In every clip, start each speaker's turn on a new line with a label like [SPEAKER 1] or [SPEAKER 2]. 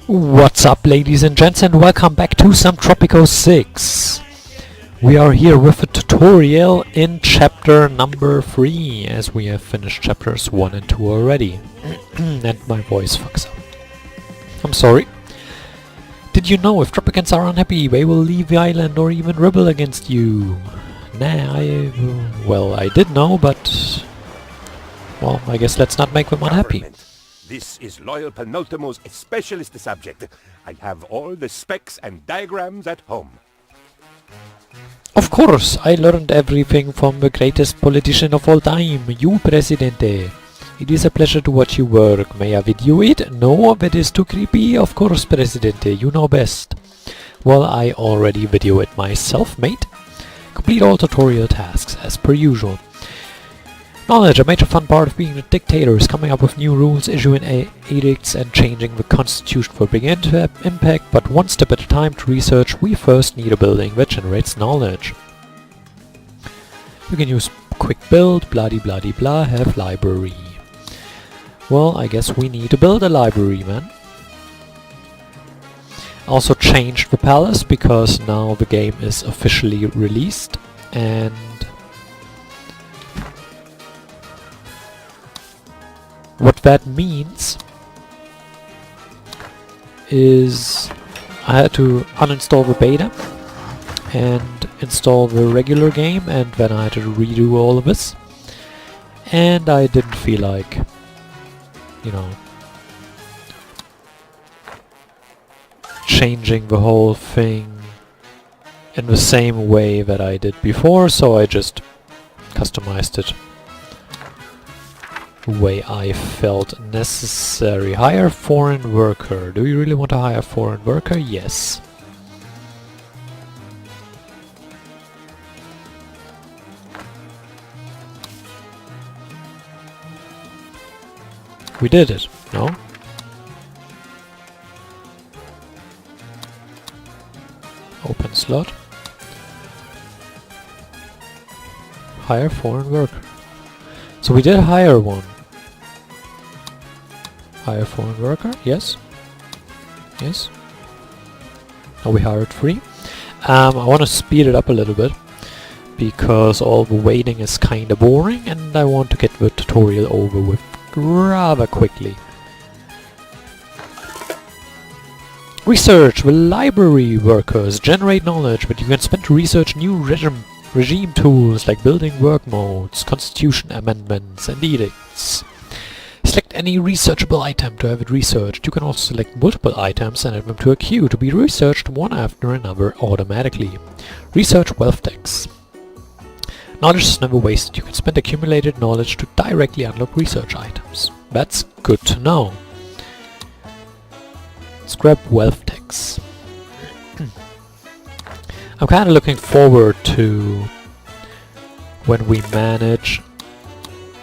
[SPEAKER 1] What's up, ladies and gents, and welcome back to some Tropico 6. We are here with a tutorial in chapter number 3, as we have finished chapters 1 and 2 already. And my voice fucks up. I'm sorry. Did you know if Tropicans are unhappy, they will leave the island or even rebel against you? Nah, I did know, but... well, I guess let's not make them unhappy.
[SPEAKER 2] This is Loyal Penultimo's specialist subject. I have all the specs and diagrams at home.
[SPEAKER 1] Of course, I learned everything from the greatest politician of all time, you, Presidente. It is a pleasure to watch you work. May I video it? No, that is too creepy. Of course, Presidente, you know best. Well, I already video it myself, mate. Complete all tutorial tasks, as per usual. Knowledge, a major fun part of being a dictator, is coming up with new rules, issuing edicts and changing the constitution for big impact, but one step at a time to research. We first need a building that generates knowledge. We can use quick build, blah-de-blah-de-blah, have library. Well, I guess we need to build a library, man. Also changed the palace, because now the game is officially released, and what that means is I had to uninstall the beta and install the regular game, and then I had to redo all of this, and I didn't feel like, you know, changing the whole thing in the same way that I did before, so I just customized it the way I felt necessary. Hire foreign worker. Do you really want to hire foreign worker? Yes. We did it, no? Open slot. Hire foreign worker. So we did hire one. Hire foreign worker, yes. Yes. Now we hired 3. I want to speed it up a little bit, because all the waiting is kinda boring, and I want to get the tutorial over with rather quickly. Research. The library workers generate knowledge, but you can spend to research new regime tools like building work modes, constitution amendments, and edicts. Select any researchable item to have it researched. You can also select multiple items and add them to a queue to be researched one after another automatically. Research wealth decks. Knowledge is never wasted. You can spend accumulated knowledge to directly unlock research items. That's good to know. Let's grab wealth decks. I'm kind of looking forward to when we manage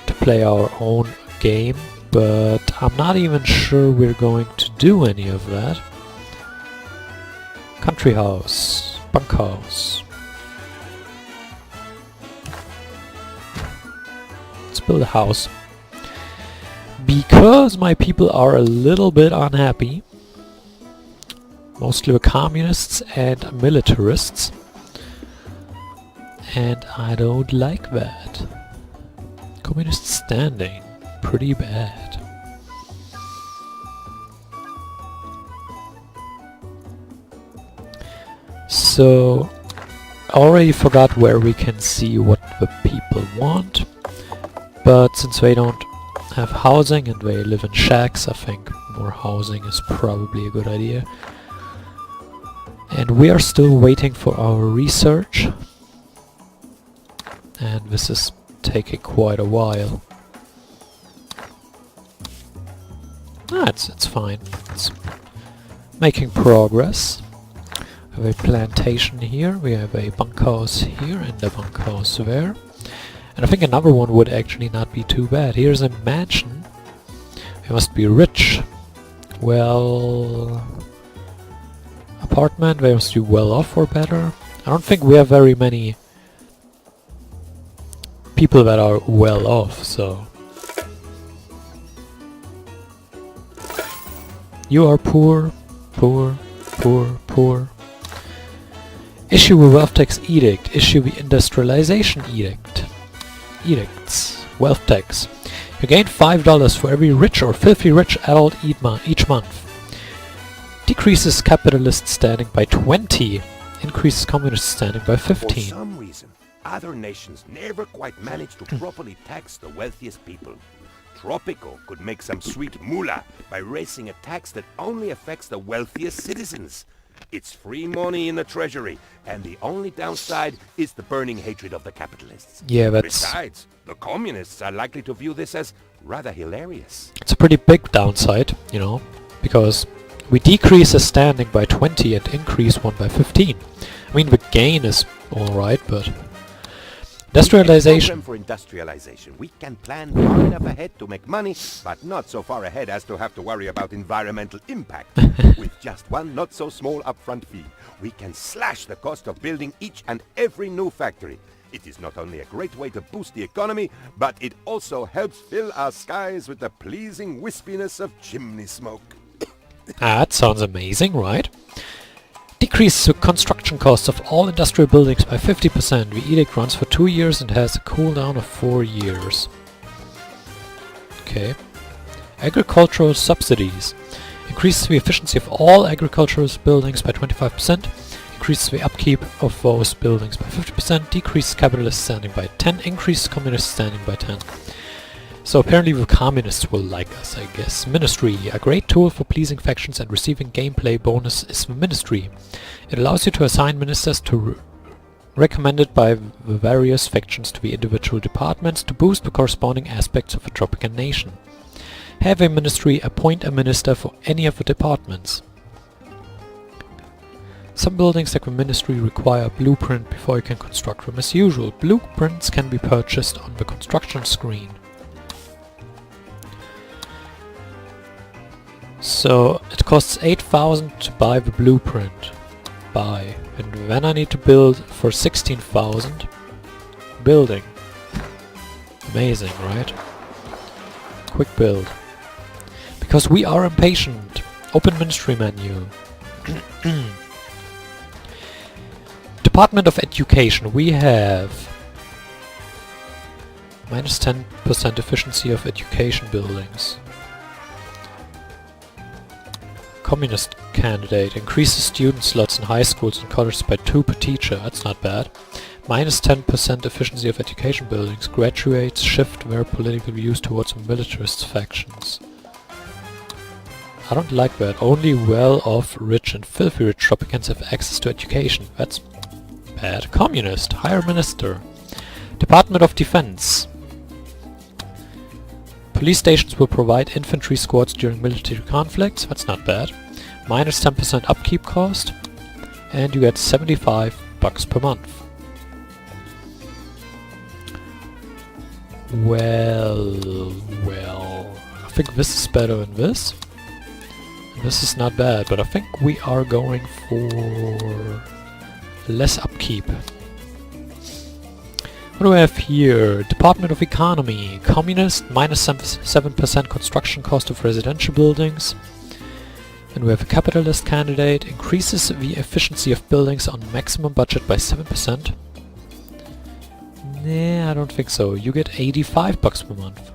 [SPEAKER 1] to play our own game, but I'm not even sure we're going to do any of that. Country house, bunkhouse. Let's build a house. Because my people are a little bit unhappy. Mostly the communists and militarists. And I don't like that. Communist standing. Pretty bad. So, I already forgot where we can see what the people want. But since they don't have housing and they live in shacks, I think more housing is probably a good idea. And we are still waiting for our research, and this is taking quite a while. It's fine. It's making progress. We have a plantation here, we have a bunkhouse here and a bunkhouse there. And I think another one would actually not be too bad. Here's a mansion. We must be rich. Well... apartment, they must be well off or better. I don't think we have very many people that are well off, so You are poor, poor, poor, poor. Issue a wealth tax edict. Issue the industrialization edict. Edicts. Wealth tax. You gain $5 for every rich or filthy rich adult each month. Decreases capitalist standing by 20. Increases communist standing by 15.
[SPEAKER 2] For some reason, other nations never quite manage to properly tax the wealthiest people. Tropico could make some sweet moolah by raising a tax that only affects the wealthiest citizens. It's free money in the treasury, and the only downside is the burning hatred of the capitalists.
[SPEAKER 1] Yeah, that's...
[SPEAKER 2] Besides, the communists are likely to view this as rather hilarious.
[SPEAKER 1] It's a pretty big downside, you know, because we decrease a standing by 20 and increase one by 15. I mean, the gain is alright, but... Industrialization.
[SPEAKER 2] For industrialization, we can plan far enough ahead to make money, but not so far ahead as to have to worry about environmental impact. With just one not so small upfront fee, we can slash the cost of building each and every new factory. It is not only a great way to boost the economy, but it also helps fill our skies with the pleasing wispiness of chimney smoke.
[SPEAKER 1] That sounds amazing, right? Decrease the construction costs of all industrial buildings by 50%. The edict runs for 2 years and has a cooldown of 4 years. Okay. Agricultural subsidies. Increases the efficiency of all agricultural buildings by 25%. Increases the upkeep of those buildings by 50%. Decreases capitalist standing by 10. Increases communist standing by 10. So apparently the communists will like us, I guess. Ministry. A great tool for pleasing factions and receiving gameplay bonus is the Ministry. It allows you to assign ministers recommended by the various factions to the individual departments to boost the corresponding aspects of a Tropican nation. Have a ministry appoint a minister for any of the departments. Some buildings like the ministry require a blueprint before you can construct them as usual. Blueprints can be purchased on the construction screen. So it costs 8,000 to buy the blueprint. Buy. And then I need to build for 16,000. Building. Amazing, right? Quick build. Because we are impatient. Open ministry menu. Department of Education. We have minus 10% efficiency of education buildings. Communist candidate. Increases student slots in high schools and colleges by 2 per teacher. That's not bad. Minus 10% efficiency of education buildings. Graduates shift their political views towards militarist factions. I don't like that. Only well-off, rich and filthy rich Tropicans have access to education. That's bad. Communist. Hire minister. Department of Defense. Police stations will provide infantry squads during military conflicts. That's not bad. Minus 10% upkeep cost. And you get $75 per month. Well, I think this is better than this. This is not bad, but I think we are going for less upkeep. What do we have here? Department of Economy. Communist, minus 7% construction cost of residential buildings. And we have a capitalist candidate. Increases the efficiency of buildings on maximum budget by 7%. Nah, I don't think so. You get $85 per month.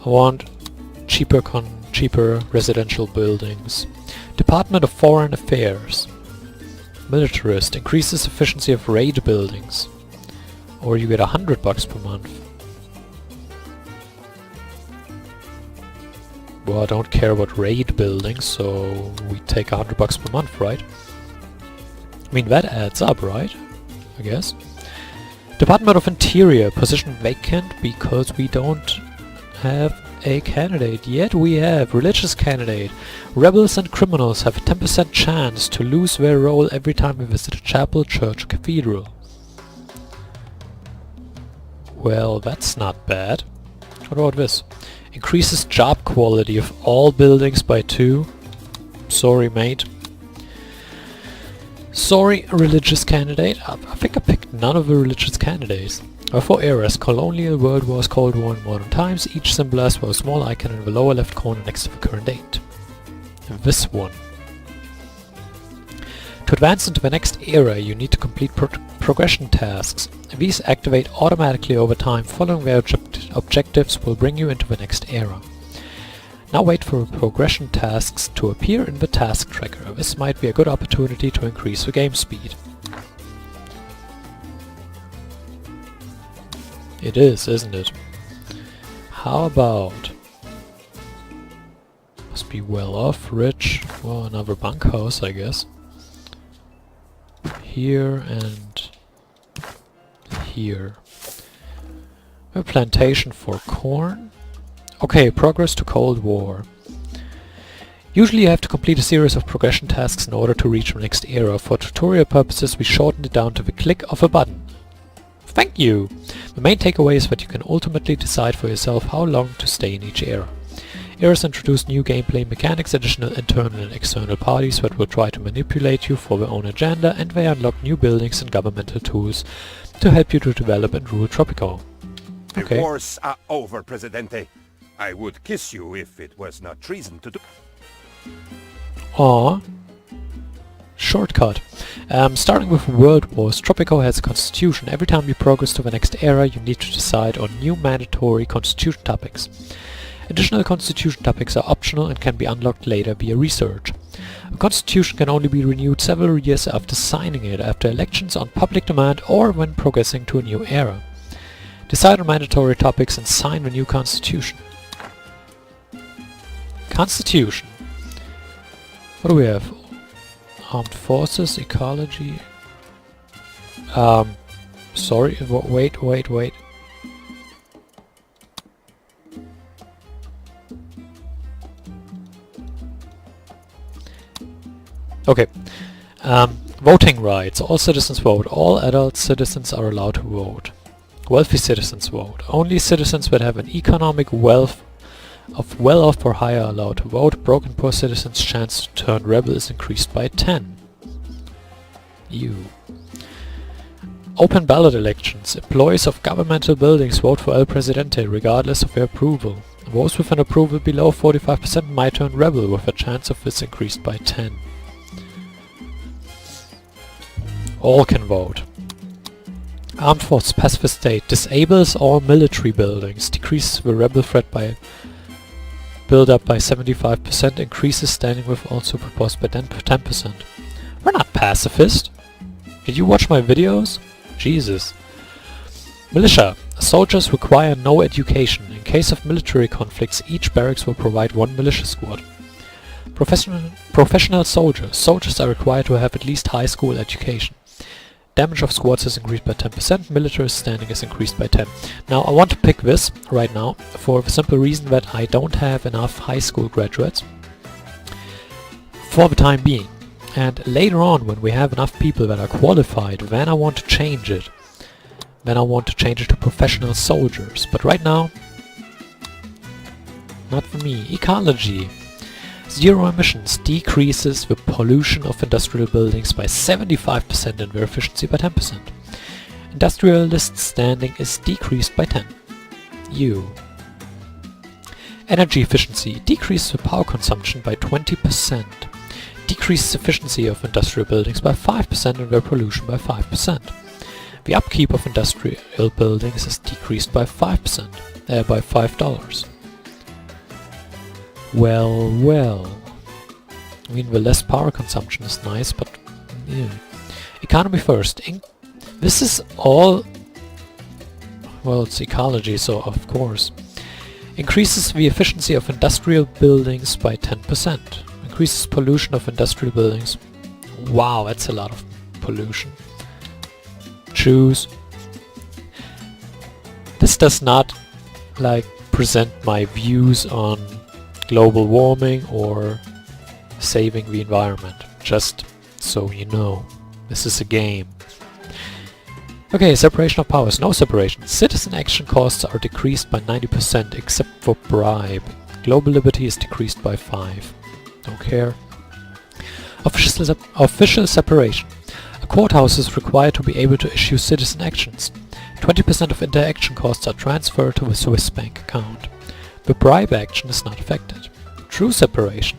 [SPEAKER 1] I want cheaper residential buildings. Department of Foreign Affairs. Militarist. Increases efficiency of raid buildings. Or you get $100 per month. Well, I don't care about raid buildings, so we take $100 per month, right? I mean, that adds up, right? I guess. Department of Interior. Position vacant because we don't have a candidate. Yet we have religious candidate. Rebels and criminals have a 10% chance to lose their role every time we visit a chapel, church, or cathedral. Well, that's not bad. What about this? Increases job quality of all buildings by 2. Sorry, mate. Sorry, religious candidate. I think I picked none of the religious candidates. There are 4 eras: Colonial, World Wars, Cold War, and Modern Times, each symbolized by a small icon in the lower left corner next to the current date. This one. To advance into the next era, you need to complete progression tasks. These activate automatically over time. Following their objectives will bring you into the next era. Now wait for progression tasks to appear in the task tracker. This might be a good opportunity to increase the game speed. It is, isn't it? How about... Must be well off, rich. Well, another bunkhouse, I guess. Here and... here. A plantation for corn. Okay, progress to Cold War. Usually you have to complete a series of progression tasks in order to reach the next era. For tutorial purposes we shortened it down to the click of a button. Thank you! The main takeaway is that you can ultimately decide for yourself how long to stay in each era. Eras introduce new gameplay mechanics, additional internal and external parties that will try to manipulate you for their own agenda, and they unlock new buildings and governmental tools to help you to develop and rule Tropico. Okay.
[SPEAKER 2] The wars are over, Presidente. I would kiss you if it was not treason to do.
[SPEAKER 1] Aww. Shortcut. Starting with World Wars, Tropico has a constitution. Every time you progress to the next era, you need to decide on new mandatory constitution topics. Additional constitution topics are optional and can be unlocked later via research. A constitution can only be renewed several years after signing it, after elections on public demand, or when progressing to a new era. Decide on mandatory topics and sign the new constitution. Constitution. What do we have? Armed forces, ecology... sorry, wait. Okay. Voting rights. All citizens vote. All adult citizens are allowed to vote. Wealthy citizens vote. Only citizens that have an economic wealth of well-off or higher are allowed to vote. Broken poor citizens' chance to turn rebel is increased by 10. Open ballot elections. Employees of governmental buildings vote for El Presidente regardless of their approval. Those with an approval below 45% might turn rebel, with a chance of this increased by 10. All can vote. Armed Forces Pacifist State disables all military buildings, decreases the rebel threat by build-up by 75%, increases standing with also proposed by 10%. We're not pacifist. Did you watch my videos? Jesus. Militia. Soldiers require no education. In case of military conflicts, each barracks will provide one militia squad. Professional soldiers. Soldiers are required to have at least high school education. Damage of squads is increased by 10%, military standing is increased by 10. Now I want to pick this right now for the simple reason that I don't have enough high school graduates for the time being. And later on, when we have enough people that are qualified, then I want to change it. Then I want to change it to professional soldiers. But right now, not for me. Ecology. Zero emissions decreases the pollution of industrial buildings by 75% and their efficiency by 10%. Industrialist standing is decreased by 10. Energy efficiency decreases the power consumption by 20%. Decreases efficiency of industrial buildings by 5% and their pollution by 5%. The upkeep of industrial buildings is decreased by 5%, by $5. Well. I mean, the less power consumption is nice, but yeah. Economy first. This is all... well, it's ecology, so of course. Increases the efficiency of industrial buildings by 10%. Increases pollution of industrial buildings. Wow, that's a lot of pollution. Choose. This does not, like, present my views on global warming or saving the environment, just so you know. This is a game. Okay, separation of powers. No separation. Citizen action costs are decreased by 90% except for bribe. Global liberty is decreased by 5. Don't care. Official separation. A courthouse is required to be able to issue citizen actions. 20% of interaction costs are transferred to a Swiss bank account. The bribe action is not affected. True separation.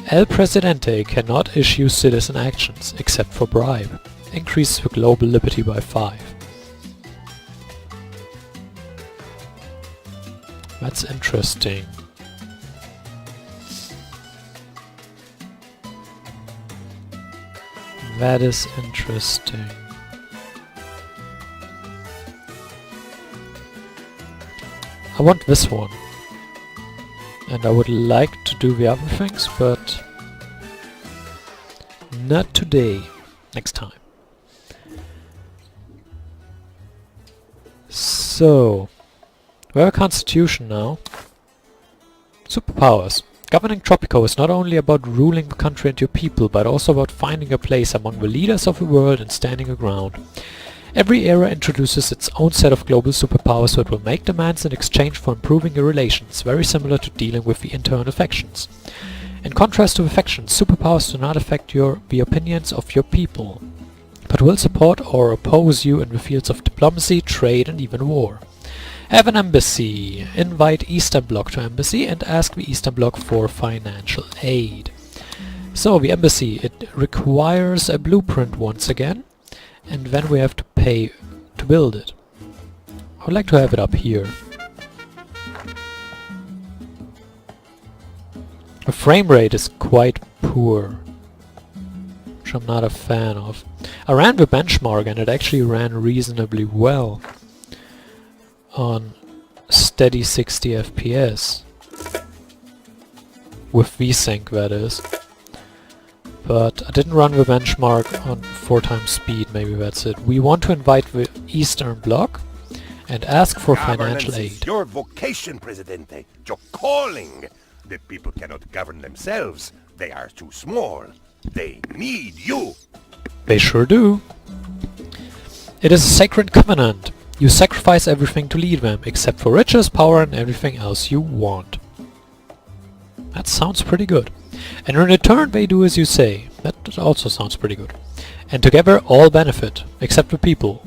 [SPEAKER 1] El Presidente cannot issue citizen actions, except for bribe. Increases the global liberty by 5. That's interesting. That is interesting. I want this one. And I would like to do the other things, but not today. Next time. So, we have a constitution now. Superpowers. Governing Tropico is not only about ruling the country and your people, but also about finding a place among the leaders of the world and standing your ground. Every era introduces its own set of global superpowers that will make demands in exchange for improving your relations, very similar to dealing with the internal factions. In contrast to the factions, superpowers do not affect the opinions of your people, but will support or oppose you in the fields of diplomacy, trade and even war. Have an embassy. Invite Eastern Bloc to embassy and ask the Eastern Bloc for financial aid. So the embassy, it requires a blueprint once again, and then we have to pay to build it. I would like to have it up here. The frame rate is quite poor, which I'm not a fan of. I ran the benchmark and it actually ran reasonably well on steady 60 FPS. With VSync, that is. But I didn't run the benchmark on 4 times speed, maybe that's it. We want to invite the Eastern Bloc and ask for financial aid.
[SPEAKER 2] Is your vocation, Presidente. Your calling. The people cannot govern themselves. They are too small. They need you.
[SPEAKER 1] They sure do. It is a sacred covenant. You sacrifice everything to lead them, except for riches, power and everything else you want. That sounds pretty good. And in return they do as you say. That also sounds pretty good. And together all benefit, except the people.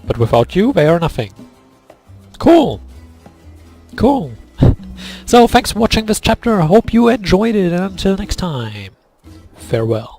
[SPEAKER 1] But without you they are nothing. Cool! Cool! So thanks for watching this chapter, I hope you enjoyed it, and until next time, farewell.